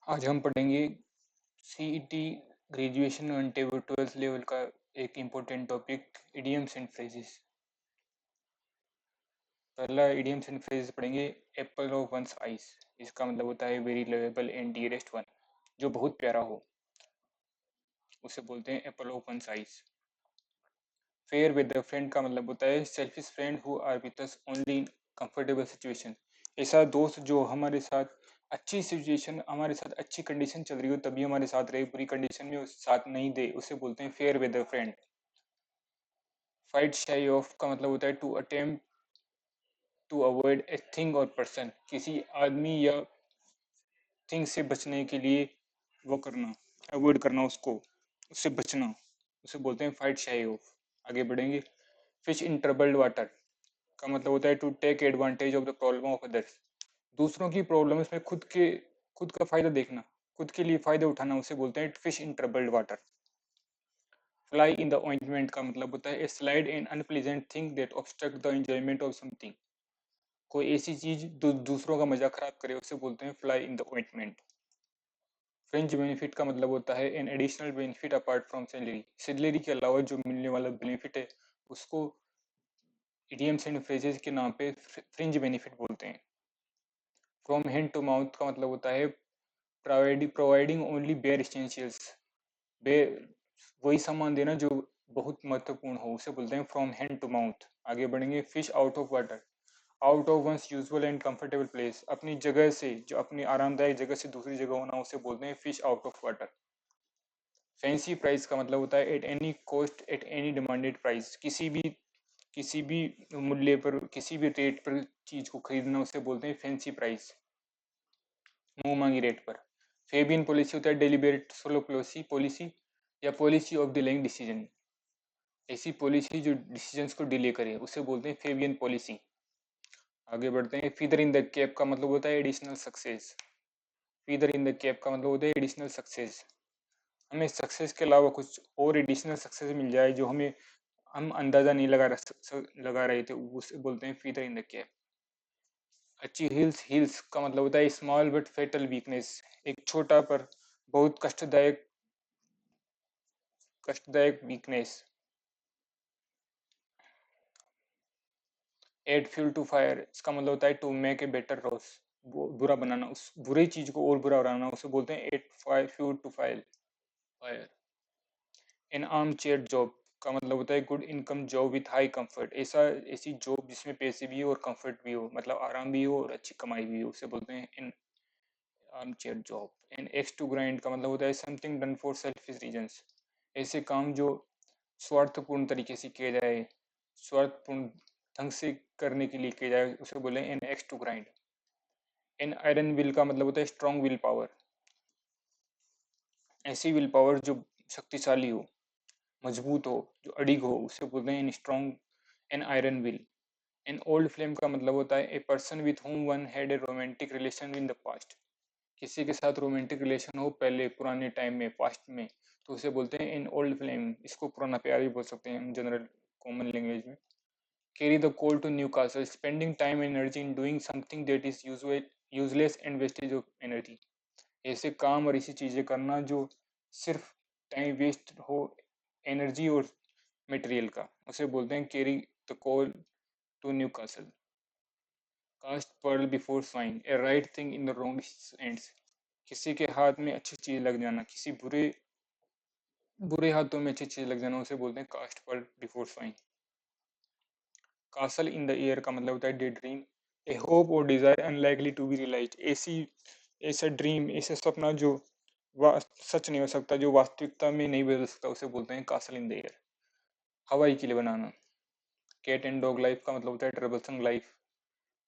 आज हम पढ़ेंगे CET graduation and 12th level का एक important topic idioms and phrases. पहला इडियम्स एंड फ्रेजेस पढ़ेंगे। एप्पल ऑफ वंस आइस, इसका मतलब होता है very lovable and dearest one, जो बहुत प्यारा हो उसे बोलते हैं apple of one's eyes. Fair with friend का मतलब होता है selfish friend who are with us only in comfortable situation. ऐसा दोस्त जो हमारे साथ अच्छी सिचुएशन, हमारे साथ अच्छी कंडीशन चल रही हो तभी हमारे साथ रहे, बुरी कंडीशन में उस साथ नहीं दे, उसे बोलते हैं fair with friend. Fight shy of का मतलब होता है to attempt to avoid a thing और पर्सन, किसी आदमी या थिंग से बचने के लिए वो करना, अवॉइड करना, उसको उससे बचना, उसे बोलते हैं फाइट शाई ऑफ। आगे बढ़ेंगे। फिश इन ट्रबल्ड वाटर का मतलब होता है to take advantage of the problem of others, दूसरों की प्रॉब्लम्स में खुद का फायदा देखना, खुद के लिए फायदा उठाना, उसे बोलते हैं fish in troubled water. Fly in the ointment का मतलब होता है a slide an unpleasant thing that obstruct the enjoyment of something, कोई ऐसी चीज दूसरों का मजा खराब करे उसे बोलते हैं fly in the ointment. Fringe benefit का मतलब होता है an additional benefit apart from salary, salary के अलावा जो मिलने वाला बेनिफिट है उसको इडियम्स एंड फ्रेजेस के नाम पे फ्रिंज बेनिफिट बोलते हैं। फ्रॉम हैंड टू माउथ का मतलब होता है प्रोवाइडिंग ओनली बेयर एसेंशियल्स, बे वही सामान देना जो बहुत महत्वपूर्ण हो, उसे बोलते हैं फ्रॉम हैंड टू माउथ। आगे बढ़ेंगे। Fish out of water, out of one's usual and comfortable place, अपनी जगह से, जो अपनी आरामदायक जगह से दूसरी जगह होना, उसे बोलते हैं fish out of water. Fancy price का मतलब होता है at any cost at any demanded price, किसी भी मूल्य पर, किसी भी रेट पर चीज को खरीदना, उसे बोलते हैं फैंसी प्राइस, मुंह मांगी रेट पर। फेबियन पॉलिसी होता है डेलिबरेट सोलो पॉलिसी या पॉलिसी ऑफ डिलेइंग डिसीजन, ऐसी पॉलिसी जो डिसीजंस को डिले करे उसे बोलते हैं फेबियन पॉलिसी। आगे बढ़ते हैं। फीदर इन द कैप का मतलब होता है additional success, feather in the cap का मतलब होता है एडिशनल सक्सेस, हमें सक्सेस के अलावा कुछ और एडिशनल सक्सेस मिल जाए जो हम अंदाजा नहीं लगा रहे थे, उसे बोलते हैं फीदर इन द कैप। अच्छी हिल्स, हिल्स का मतलब होता है स्मॉल बट फेटल वीकनेस, एक छोटा पर बहुत कष्टदायक weakness. Add fuel to fire, इसका मतलब होता है to make a better worse, बुरा बनाना, उस बुरी चीज को और बुरा बनाना, उसे बोलते हैं add fuel to fire. An arm chair job का मतलब होता है good income job with high comfort, ऐसी जॉब जिसमें पैसे भी हो और कंफर्ट भी हो, मतलब आराम भी हो और अच्छी कमाई भी हो, उसे बोलते हैं an arm chair job. An axe to grind का मतलब होता है something done for selfish reasons, ऐसे काम जो स्वार्थपूर्ण तरीके से किया जाए, स्वार्थपूर्ण ढंग से करने के लिए किया जाए, उसे बोले an axe to grind. An iron will का मतलब होता है स्ट्रॉन्ग विल पावर, ऐसी विल पावर जो शक्तिशाली हो, मजबूत हो, जो अडिग हो, उसे बोलते हैं an strong, an iron will. An old flame का मतलब होता है a person with whom one had a romantic relation in the past, किसी के साथ रोमांटिक रिलेशन हो पहले, पुराने टाइम में, पास्ट में, तो उसे बोलते हैं इन ओल्ड फ्लेम, इसको पुराना प्यार भी बोल सकते हैं हम जनरल कॉमन लैंग्वेज में। Carry the coal to Newcastle, spending time energy in doing something that is useless and wastage of energy, ऐसे काम और ऐसी चीजें करना जो सिर्फ टाइम वेस्ट हो, एनर्जी और मटेरियल का, उसे बोलते हैं carry the coal to Newcastle. Cast pearl before swine, a right thing in the wrong hands, किसी के हाथ में अच्छी चीज लग जाना, किसी बुरे बुरे हाथों में अच्छी चीज लग जाना, उसे बोलते हैं cast pearl before swine. Castle in the air का मतलब होता है डे ड्रीम, ए होप और desire unlikely to be realised, ऐसा ड्रीम, ऐसा सपना जो सच नहीं हो सकता, जो वास्तविकता में नहीं बदल सकता, उसे बोलते हैं कासल इन द एयर। हवाई किले बनाना। कैट एंड डॉग लाइफ का मतलब होता है ट्रबलसम लाइफ,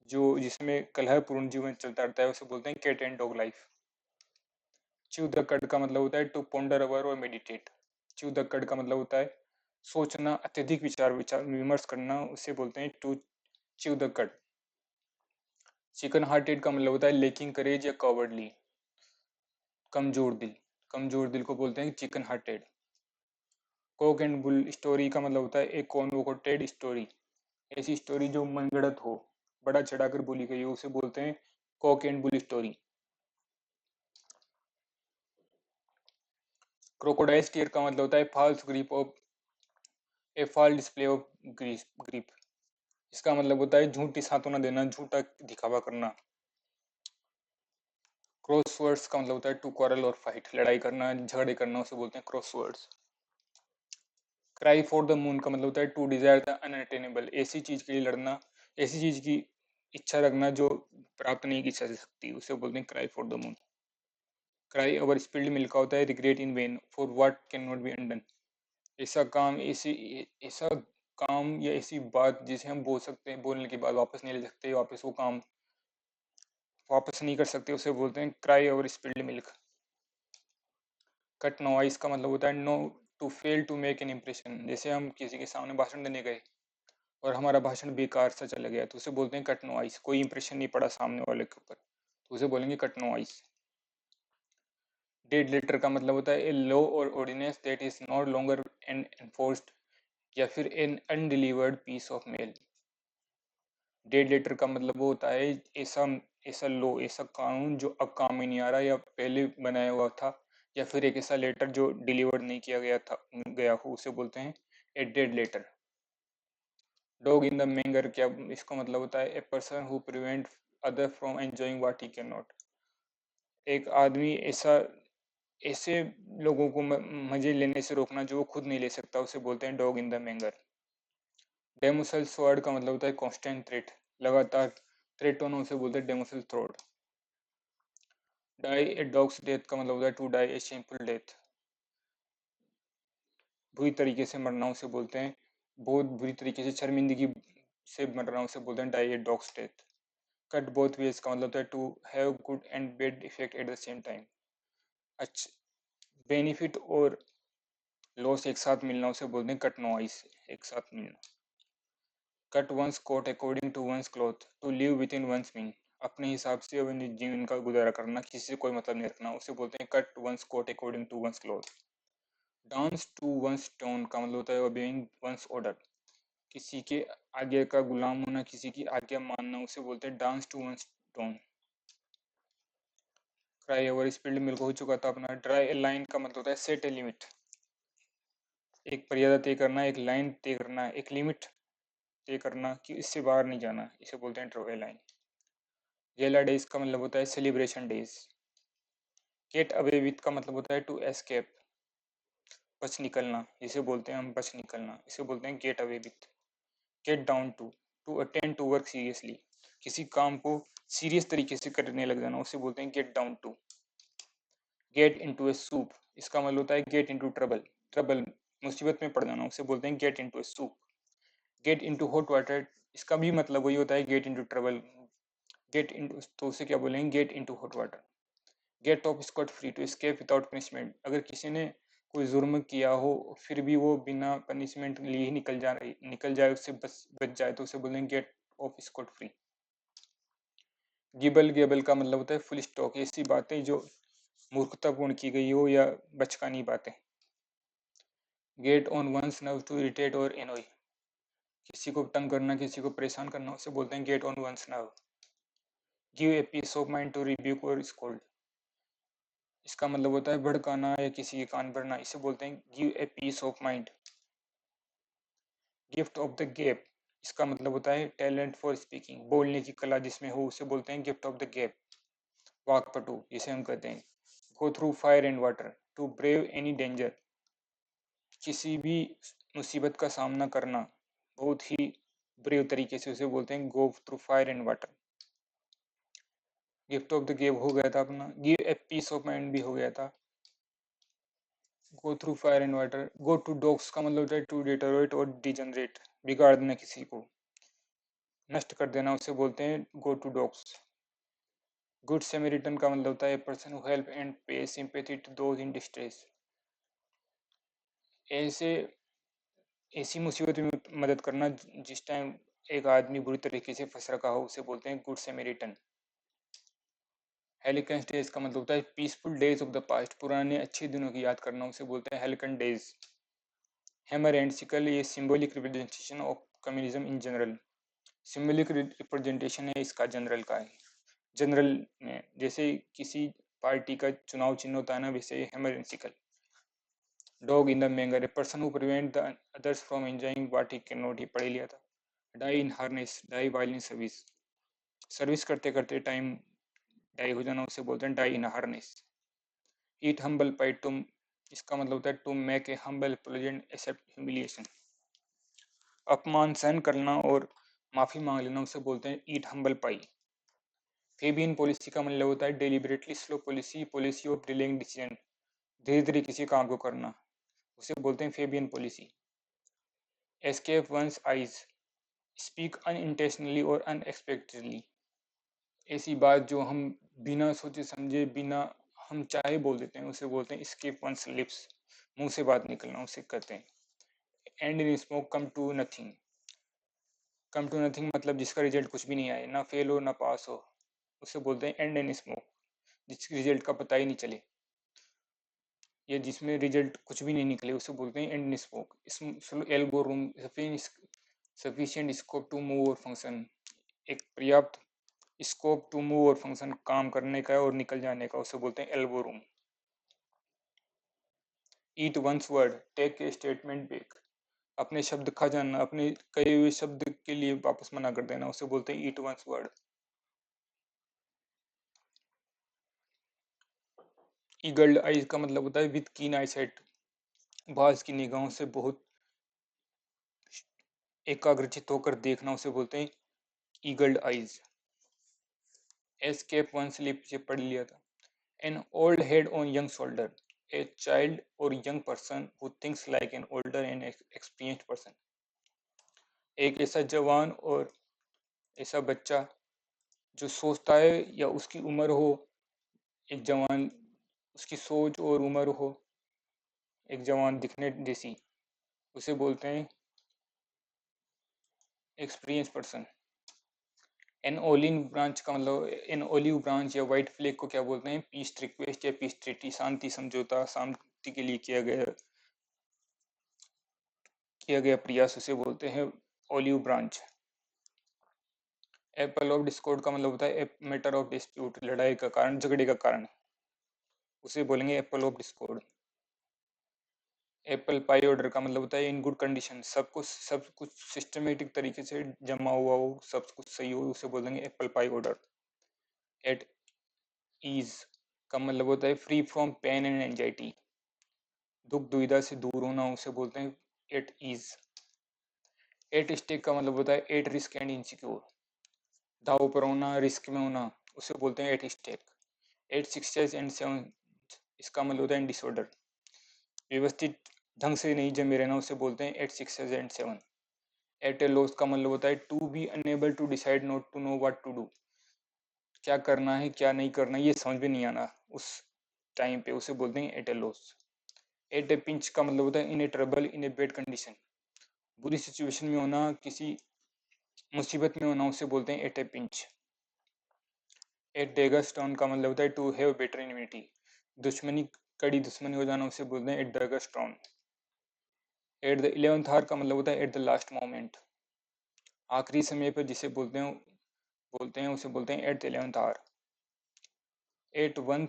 जो जिसमें कलहपूर्ण जीवन चलता रहता है, उसे बोलते हैं cat and dog life. Chew the cud का मतलब होता है टू पोंडर अवर और मेडिटेट, च्यू द कड का मतलब होता है सोचना, अत्यधिक विचार विचार विमर्श करना, उसे बोलते हैं टू च्यू द कड। चिकन हार्टेड का मतलब होता है लेकिंग करेज या कॉवर्डली, कमजोर दिल, कमजोर दिल को बोलते हैं chicken hearted. Coke and bull story का मतलब होता है एक कॉन्वोकेटेड स्टोरी, ऐसी स्टोरी जो मनगढ़ंत हो, बड़ा चढ़ाकर बोली गई हो, उसे बोलते हैं cock and bull story. Crocodiles tear का मतलब होता है false grief of a false display of grief. इसका मतलब होता है झूठी सांत्वना देना, झूठा दिखावा करना। क्रॉस वर्ड्स का मतलब होता है टू क्वारल और फाइट, लड़ाई करना, झगड़े करना, उसे बोलते हैं cross words. Cry for the moon का मतलब होता है टू डिजायर द अनअटेनेबल, ऐसी चीज के लिए लड़ना, ऐसी चीज की इच्छा रखना जो प्राप्त नहीं की जा सकती, उसे बोलते हैं cry for the moon. Cry over spilled milk का होता है regret in when for what can not B undone, ऐसा काम, ऐसा काम या ऐसी बात जिसे हम बोल सकते हैं, बोलने के बाद वापस नहीं ले सकते, वापस वो काम वापस नहीं कर सकते, उसे बोलते हैं cry over spilled milk. Cut no ice का मतलब होता है no to fail to make an impression, जैसे हम किसी के सामने भाषण देने गए और हमारा भाषण बेकार सा चला गया तो उसे बोलते हैं कट नॉइस, कोई इंप्रेशन नहीं पड़ा सामने वाले के ऊपर, तो उसे बोलेंगे कट नॉइस। डेड लेटर का मतलब होता है ए लॉ और ordinance that is not longer an enforced, या फिर an undelivered piece of mail. Dead letter का मतलब वो होता है ऐसा ऐसा लॉ, ऐसा कानून जो अब काम में नहीं आ रहा या पहले बनाया हुआ था, या फिर एक ऐसा लेटर जो डिलीवर्ड नहीं किया गया हो, उसे बोलते हैं a dead letter. Dog in the manger, क्या इसका मतलब होता है a person who prevent other from enjoying what he can not, एक आदमी ऐसा ऐसे लोगों को मजे लेने से रोकना जो वो खुद नहीं ले सकता, उसे बोलते हैं डॉग इन द मैंगर। डेमोसल स्वर्ड का मतलब होता है कांस्टेंट थ्रेट, लगातार थ्रेट होना, उसे बोलते हैं Damocles thread. Die a dog's death का मतलब होता है to die a shameful death, बुरी तरीके से मरना, उसे बोलते हैं बहुत बुरी तरीके से शर्मिंदगी से मरना, उसे बोलते हैं die a dog's death. Cut both ways का मतलब होता है to have good and bad effect at the same time, अच्छा बेनिफिट और लॉस एक साथ मिलना, उसे बोलते हैं कट नॉइस, एक साथ मिलना। Cut one's coat according to one's cloth to live within one's means, अपने हिसाब से अपने जीवन का गुजारा करना, किसी से कोई मतलब नहीं रखना, उसे बोलते हैं cut one's coat according to one's cloth. Dance to one's tune का मतलब होता है ओबेइंग वंस ऑर्डर, किसी के आज्ञा का गुलाम होना, किसी की आज्ञा मानना, उसे बोलते हैं dance to one's tune. Cry over spilled milk हो चुका था अपना। ड्राई ए लाइन का मतलब होता है सेट ए लिमिट, एक मर्यादा तय करना, एक लाइन तय करना, एक लिमिट तय करना कि इससे बाहर नहीं जाना, इसे बोलते हैं ड्रॉ ए लाइन। गेला डेज का मतलब होता है celebration days. Gate away with का मतलब होता है टू एस्केप, बच निकलना, इसे बोलते हैं हम बच निकलना, इसे बोलते हैं get away with. Get down to attend to work seriously, किसी काम को सीरियस तरीके से करने लग जाना, उसे बोलते हैं get down to. Get into a soup, इसका मतलब होता है गेट इनटू ट्रबल, ट्रबल मुसीबत में पड़ जाना, उसे बोलते हैं get into a soup. Get into hot water, इसका भी मतलब वही होता है get into trouble, get into, तो उसे क्या बोलेंगे get into hot water. Get off scot free to escape without punishment, अगर किसी ने कोई जुर्म किया हो फिर भी वो बिना पनिशमेंट लिए ही निकल जाए, उससे बच जाए, तो उसे बोलेंगे get off scot free. Gibble gabble का मतलब होता है फुल स्टॉक, ऐसी बातें जो मूर्खतापूर्ण की गई हो या बचकानी बातें। Get on one's nerve to irritate और एनोय, किसी को तंग करना, किसी को परेशान करना, उसे बोलते हैं get on one's nerve. Give a piece of mind to rebuke और स्कोल्ड, इसका मतलब होता है भड़काना या किसी के कान भरना, इसे बोलते हैं give a piece of mind. Gift of the gap, इसका मतलब होता है टैलेंट फॉर स्पीकिंग, बोलने की कला जिसमें हो, उसे बोलते हैं गिफ्ट ऑफ द गैप। वाकपटु जिसे हम कहते हैं। Go through fire and water to brave any danger, किसी भी मुसीबत का सामना करना बहुत ही ब्रेव तरीके से, उसे बोलते हैं go through fire and water. Gift of the gab हो गया था अपना। Give a piece of mind भी हो गया था। Go through fire and water. Go to dogs का मतलब होता है टू डिटोरेट और डिजनरेट, बिगाड़ देना किसी को, नष्ट कर देना, उसे बोलते हैं go to dogs. Good Samaritan का मतलब होता है person who help and pay sympathy to those in distress, ऐसे ऐसी मुसीबत में मदद करना जिस टाइम एक आदमी बुरी तरीके से फंस रखा हो, उसे बोलते हैं गुड सैमरिटन। हेलिकन डेज का मतलब होता है peaceful days of the past, पुराने अच्छे दिनों की याद करना, उसे बोलते हैं halcyon days. Hammer and sickle, ये symbolic representation of communism in general, symbolic representation है इसका जनरल का है, जनरल में जैसे किसी पार्टी का चुनाव चिन्ह होता है ना, वैसे hammer and sickle. Dog in the manger, a person who prevent the others from enjoying what he can not, ये पढ़ ही लिया था। Die in harness, die while in service, service करते करते टाइम डाई हो जाना उसे बोलते हैं die in harness. Eat humble pie, तुम, इसका मतलब होता है to make a humble pleasant accept humiliation, अपमान सहन करना और माफी मांग लेना उसे बोलते हैं ईट हम्बल पाई। फेबियन पॉलिसी का मतलब होता है deliberately slow policy, policy of delaying decision, धीरे धीरे किसी काम को करना, उसे बोलते हैं Fabian policy. Escape once eyes, speak unintentionally और अनएक्सपेक्टेडली, ऐसी बात जो हम बिना सोचे समझे, बिना हम चाहे बोल देते हैं, उसे बोलते हैं स्केप वंस लिप्स, मुंह से बात निकलना उसे कहते हैं। End in smoke, come to nothing, come to nothing मतलब जिसका रिजल्ट कुछ भी नहीं आए, ना फेल हो ना पास हो, उसे बोलते हैं एंड इन स्मोक, जिसके रिजल्ट का पता ही नहीं चले, या जिसमें रिजल्ट कुछ भी नहीं निकले उसे बोलते हैं end in smoke. Elbow room, sufficient scope to move और फंक्शन, एक पर्याप्त स्कोप टू मूव और फंक्शन, काम करने का और निकल जाने का, उसे बोलते हैं elbow room. Eat one's word, take a statement back, अपने शब्द खा जाना, अपने कहे हुए शब्द के लिए वापस मना कर देना, उसे बोलते हैं ईट वंस वर्ड। ईगल्ड आइज का मतलब होता है विद कीन आई साइट, बाज की निगाहों से बहुत एकाग्रचित होकर देखना, उसे बोलते हैं eagled eyes. Escape one sleep, ये पढ़ लिया था। An old head on young shoulder, a child or young person who thinks like an older and experienced person, एक ऐसा जवान और ऐसा बच्चा जो सोचता है या उसकी उम्र हो, एक जवान उसकी सोच और उम्र हो एक जवान दिखने जैसी, उसे बोलते हैं experience person. An olive branch का मतलब, एन ओलिव ब्रांच या व्हाइट फ्लैग को क्या बोलते हैं, पीस रिक्वेस्ट या पीस ट्रीटी, शांति समझौता, शांति के लिए किया गया प्रयास, उसे बोलते हैं olive branch. Apple of Discord का मतलब होता है मैटर ऑफ डिस्प्यूट, लड़ाई का कारण, झगड़े का कारण, उसे बोलेंगे Apple of Discord. Apple pie order का मतलब होता है इन गुड कंडीशन, सब कुछ सिस्टमेटिक तरीके से जमा हुआ हो, सब कुछ सही हो, उसे बोलेंगे apple pie order. At ease का मतलब होता है free from pain and anxiety, दुख दुविधा से दूर होना, उसे बोलते हैं एट ईज। एट स्टेक का मतलब होता है एट रिस्क एंड इनसिक्योर, दाव पर होना, रिस्क में होना, उसे बोलते हैं at stake. At six and seven, इसका मतलब होता है डिसऑर्डर, व्यवस्थित ढंग से नहीं जमे रहना, उसे बोलते हैं at six and seven. At a loss का मतलब होता है to be unable to decide, not to know what to do, क्या करना है क्या नहीं करना ये समझ में नहीं आना उस टाइम पे, उसे बोलते हैं at a loss. At a pinch का मतलब होता है in a trouble, in a bad condition, बुरी सिचुएशन में होना, किसी मुसीबत में होना, उसे बोलते हैं at a pinch. At dagger stone का मतलब होता है टू हैव बेटर इम्यूनिटी, दुश्मनी, कड़ी दुश्मनी हो जाना, उसे बोलते हैं at dagger stone. At the 11th hour का मतलब होता है एट द लास्ट मोमेंट, आखिरी समय पर जिसे बोलते हैं उसे बोलते हैं at the 11th hour. At one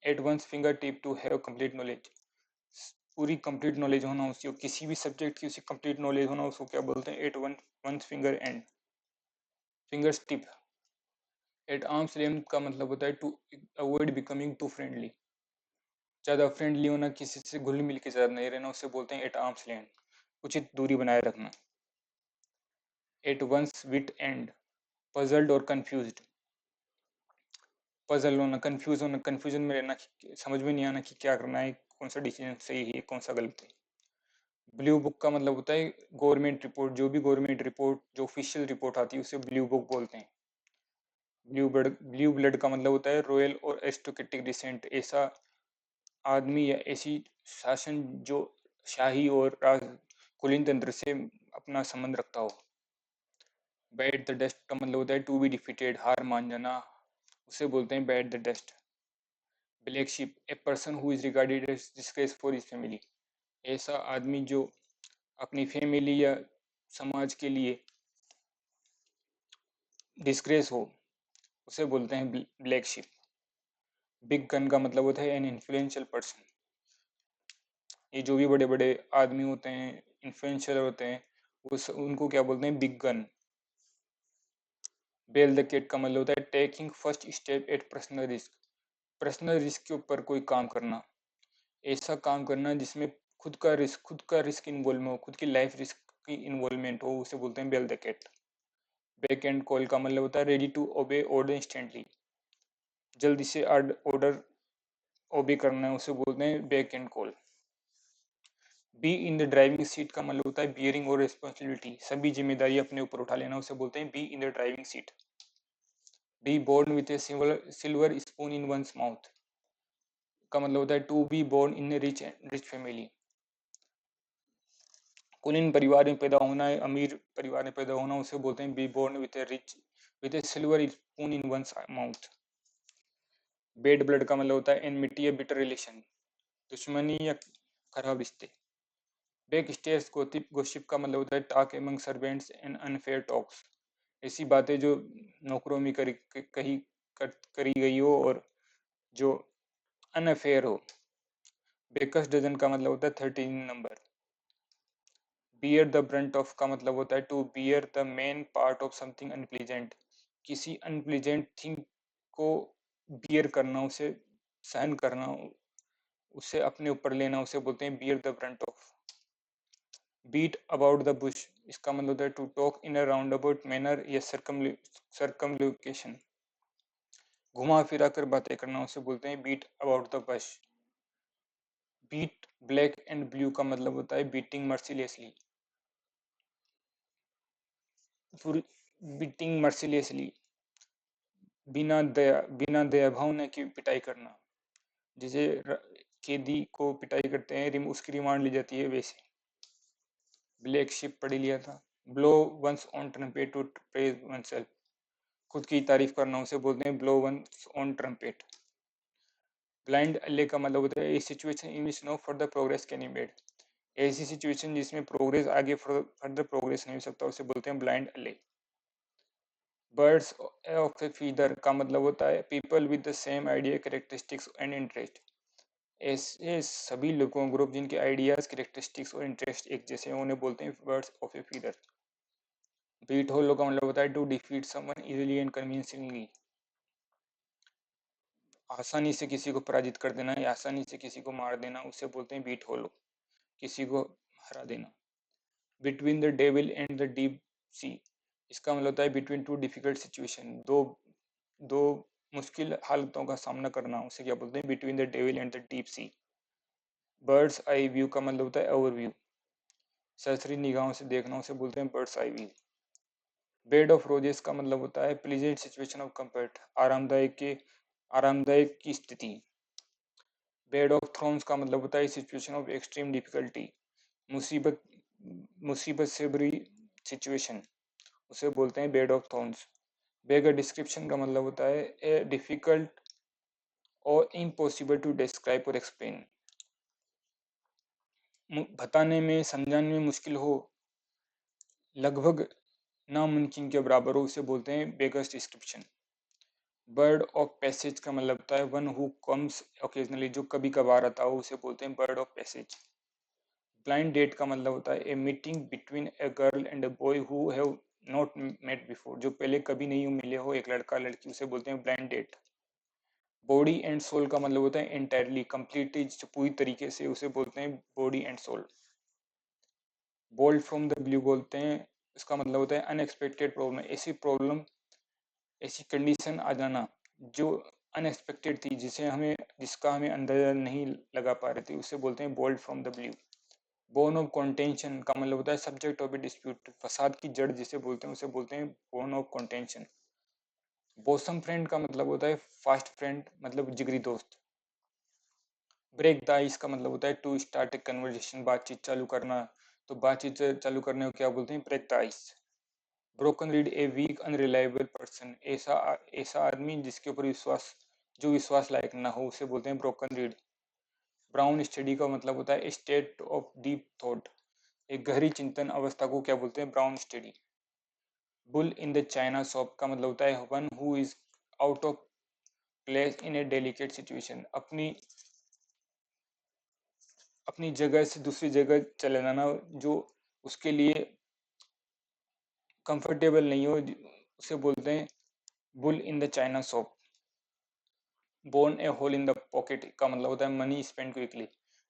at one's finger tip to have complete knowledge, पूरी कंप्लीट नॉलेज होना, उसको किसी भी सब्जेक्ट की उसे कंप्लीट नॉलेज होना, उसको क्या बोलते हैं at one finger end, fingers tip. At arms length का मतलब होता है to avoid becoming too friendly, ज़्यादा फ्रेंडली होना, किसी से घुल मिल के ज़्यादा नहीं रहना, उसे बोलते हैं एट आर्म्स लेंथ, उचित दूरी बनाए रखना। At one's wit end, puzzled और कंफ्यूज्ड, पजल होना, कंफ्यूज होना, कंफ्यूजन में रहना, समझ में नहीं आना कि क्या करना है, कौन सा डिसीजन सही है कौन सा गलत है। ब्लू बुक का मतलब होता है गवर्नमेंट रिपोर्ट, जो भी गवर्नमेंट रिपोर्ट जो ऑफिशियल रिपोर्ट आती है उसे ब्लू बुक बोलते हैं। ब्लू ब्लड का मतलब होता है रॉयल और एरिस्टोक्रेटिक डिसेंट, ऐसा आदमी या ऐसी शासन जो शाही और राज कुलीन तंत्र से अपना संबंध रखता हो। बैट द डस्ट का मतलब होता है टू बी डिफीटेड, हार मान जाना, उसे बोलते हैं bite the dust. Black sheep, a person who is regarded as disgrace for his family, ऐसा आदमी जो अपनी फैमिली या समाज के लिए डिस्ग्रेस हो, उसे बोलते हैं ब्लैक शिप। बिग गन का मतलब होता है एन इन्फ्लुएंशियल पर्सन, ये जो भी बड़े बड़े आदमी होते हैं, इन्फ्लुएंशियल होते हैं, उनको क्या बोलते हैं, big gun. Bell the cat का मतलब होता है taking first step at personal risk. Personal risk के ऊपर कोई काम करना, ऐसा काम करना जिसमें खुद का रिस्क इन्वॉल्व हो, खुद की लाइफ रिस्क की इन्वॉल्वमेंट हो, उसे बोलते हैं bell the cat. Beck and call का मतलब होता है ready to obey order instantly, जल्दी से ऑर्डर ओबे करना है, उसे बोलते हैं beck and call. Be in the driving seat का मतलब होता है बियरिंग और रिस्पॉन्सिबिलिटी, सभी जिम्मेदारी अपने ऊपर उठा लेना, उसे बोलते हैं be in the driving seat. Be born with a silver spoon in one's mouth का मतलब होता है to be born in a rich family, कुलीन परिवार में पैदा होना है, अमीर परिवार में पैदा होना, उसे बोलते हैं be born with a silver spoon in one's mouth. Bad blood का मतलब होता है एनमिटी या बिटर रिलेशन, दुश्मनी या खराब रिश्ते। बैक स्टेयर्स गोसिप का मतलब होता है talk among servants and unfair talks, ऐसी बातें जो नौकरों में करी गई हो और जो अनफेयर हो। बेकर्स डजन का मतलब होता है 13 number. Bear the brunt of का मतलब होता है to bear the main part of something unpleasant, किसी अनप्लीजेंट थिंग को बियर करना, उसे सहन करना, उसे अपने ऊपर लेना, उसे बोलते हैं bear the brunt of. Beat about the bush, इसका मतलब होता है to talk in a round about manner या सर्कमलोकेशन, घुमा फिरा कर बातें करना, उसे बोलते हैं beat about the bush. Beat black and blue का मतलब होता है बीटिंग मर्सिलेसली, बीटिंग मर्सिलेसली, बिना दया भावना की पिटाई करना, जिसे कैदी को पिटाई करते हैं उसकी रिमांड ली जाती है वैसे। ब्लैक शिप पढ़ लिया था। Blow one's on trumpet to praise oneself, खुद की तारीफ करना, उसे बोलते हैं blow one's on trumpet. Blind alley का मतलब होता है a situation in which no further progress can be made, ऐसी सिचुएशन जिसमें प्रोग्रेस आगे फर्दर प्रोग्रेस नहीं हो सकता, उसे बोलते हैं ब्लाइंड अल्ले। बर्ड्स ऑफ ए फीदर का मतलब होता है people with the same idea characteristics and interest, ऐसे सभी लोगों ग्रुप जिनके आइडियाज कैरेक्टरिस्टिक्स और इंटरेस्ट एक जैसे हैं, उन्हें बोलते हैं birds of a feather. Beat hollow का मतलब होता है to defeat someone easily and convincingly, आसानी से किसी को पराजित कर देना या आसानी से किसी को मार देना, उसे बोलते हैं बीट होलो, किसी को हरा देना। Between the devil and the deep sea, इसका मतलब होता है बिटवीन टू डिफिकल्ट सिचुएशन, दो मुश्किल हालतों का सामना करना, उसे क्या बोलते हैं between the devil and the deep sea. Birds eye view का मतलब होता है ओवरव्यू, सरसरी निगाहों से देखना, उसे बोलते हैं birds eye view. Bed of roses का मतलब होता है प्लीजेंट सिचुएशन ऑफ कंफर्ट, आरामदायक की स्थिति। बेड ऑफ थ्रोन्स का मतलब होता है सिचुएशन ऑफ एक्सट्रीम डिफिकल्टी, मुसीबत मुसीबत से बुरी सिचुएशन, उसे बोलते हैं bed of thorns. Beggar description का मतलब होता है ए डिफिकल्ट और इम्पॉसिबल टू डिस्क्राइब और एक्सप्लेन, बताने में समझाने में मुश्किल हो, लगभग नामुमकिन के बराबर हो, उसे बोलते हैं beggars description. Bird of passage का मतलब होता है वन हु कम्स ओकेजनली, जो कभी कभार आता हो, उसे बोलते हैं bird of passage. Blind date का मतलब होता है a meeting between a girl and a boy who have not met before, जो पहले कभी नहीं मिले हो, एक लड़का लड़की, उसे बोलते हैं blind date. Body and soul का मतलब होता है एंटायरली कंप्लीटली, पूरी तरीके से, उसे बोलते हैं body and soul. Bolt from the blue बोलते हैं, इसका मतलब होता है अनएक्सपेक्टेड प्रॉब्लम, ऐसी कंडीशन आ जाना जो अनएक्सपेक्टेड थी, जिसका हमें अंदाजा नहीं लगा पा रहे थे, उसे बोलते हैं bolt from the blue. Bone of contention का मतलब होता है सब्जेक्ट ऑफ ए डिस्प्यूट, फसाद की जड़ जिसे बोलते हैं, उसे बोलते हैं बोन ऑफ कॉन्टेंशन। बोसम फ्रेंड का मतलब होता है फास्ट फ्रेंड, मतलब जिगरी दोस्त। ब्रेक द आइस का मतलब होता है टू स्टार्ट ए कन्वर्जेशन, बातचीत चालू करना, तो बातचीत चालू करने को क्या बोलते हैं, break the ice. Broken reed a weak unreliable person, ऐसा आदमी जिसके ऊपर जो विश्वास लायक ना हो, उसे बोलते हैं ब्रोकन रीड। ब्राउन स्टडी का मतलब होता है स्टेट ऑफ डीप थॉट, एक गहरी चिंतन अवस्था को क्या बोलते हैं, brown study. Bull in the china shop का मतलब होता है one who is out of place in A delicate situation, अपनी जगह से दूसरी जगह चले जाना जो उसके लिए कंफर्टेबल नहीं हो, उसे बोलते हैं bull in the china shop. Burn a hole in the pocket का मतलब होता है मनी स्पेंड क्विकली,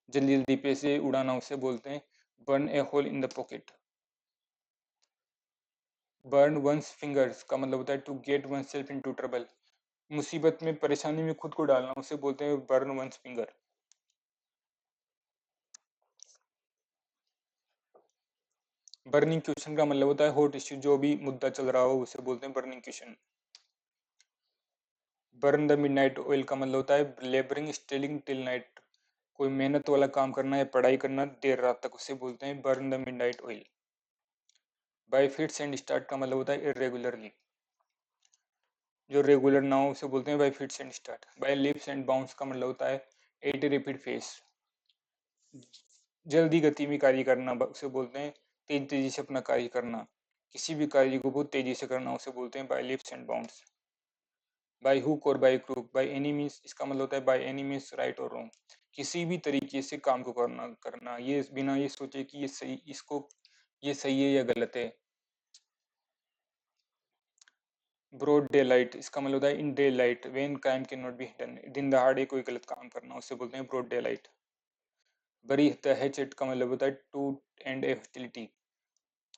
जल्दी जल्दी पैसे उड़ाना, उसे बोलते हैं burn a hole in the pocket. Burn one's fingers का मतलब होता है to get oneself into trouble, मुसीबत में परेशानी में खुद को डालना, उसे बोलते हैं burn one's finger. Burning question का मतलब होता है हॉट इश्यू, जो भी मुद्दा चल रहा हो उसे बोलते हैं burning question. Burn the midnight oil का मतलब होता है लेबरिंग स्टेलिंग टिल नाइट, कोई मेहनत वाला काम करना है, पढ़ाई करना देर रात तक, उसे बोलते हैं burn the midnight oil. Bye fits and start का मतलब होता है इरेगुलरली, जो रेगुलर ना हो उसे बोलते हैं by fits and start. By leaps and bounds का मतलब होता है एट ए रिपीट फेस, जल्दी गति में कार्य करना, उसे बोलते हैं तेज तेजी से अपना कार्य करना, किसी भी कार्य को बहुत तेजी से करना, उसे बोलते हैं by leaps and bounds. By hook or by crook, by any means इसका मतलब होता है by any means right or wrong, किसी भी तरीके से काम को करना ये बिना ये सोचे कि ये सही, इसको ये सही है या गलत है। ब्रॉड डे लाइट इसका मतलब होता है in daylight when crime can not be hidden, दिन दहाड़े कोई गलत काम करना, उसे बोलते हैं broad daylight. Bury the hatchet का मतलब होता है टू एंड ए हॉस्टिलिटी,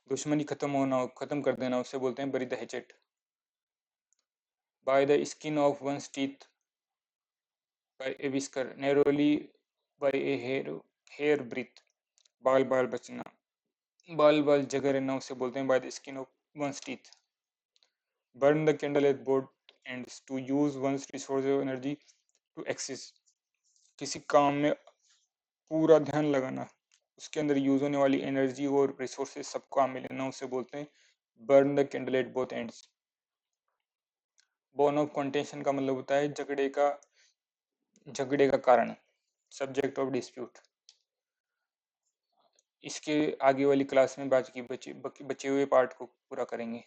दुश्मनी खत्म होना, खत्म कर देना, उसे बोलते हैं bury the hatchet. By the skin of one's teeth, by a whisker, narrowly, by a hair breadth, बाल बाल बचना, बाल बाल जगह रहना, उसे बोलते हैं by the skin of one's teeth. Burn the candle at both ends, to use one's resource of energy to excess, किसी काम में पूरा ध्यान लगाना, उसके अंदर यूज होने वाली एनर्जी और रिसोर्सेज सब काम में लेना, उसे बोलते हैं burn the candle at both ends. Bone of contention का मतलब होता है झगड़े का कारण, सब्जेक्ट ऑफ डिस्प्यूट। इसके आगे वाली क्लास में बाकी बचे हुए पार्ट को पूरा करेंगे।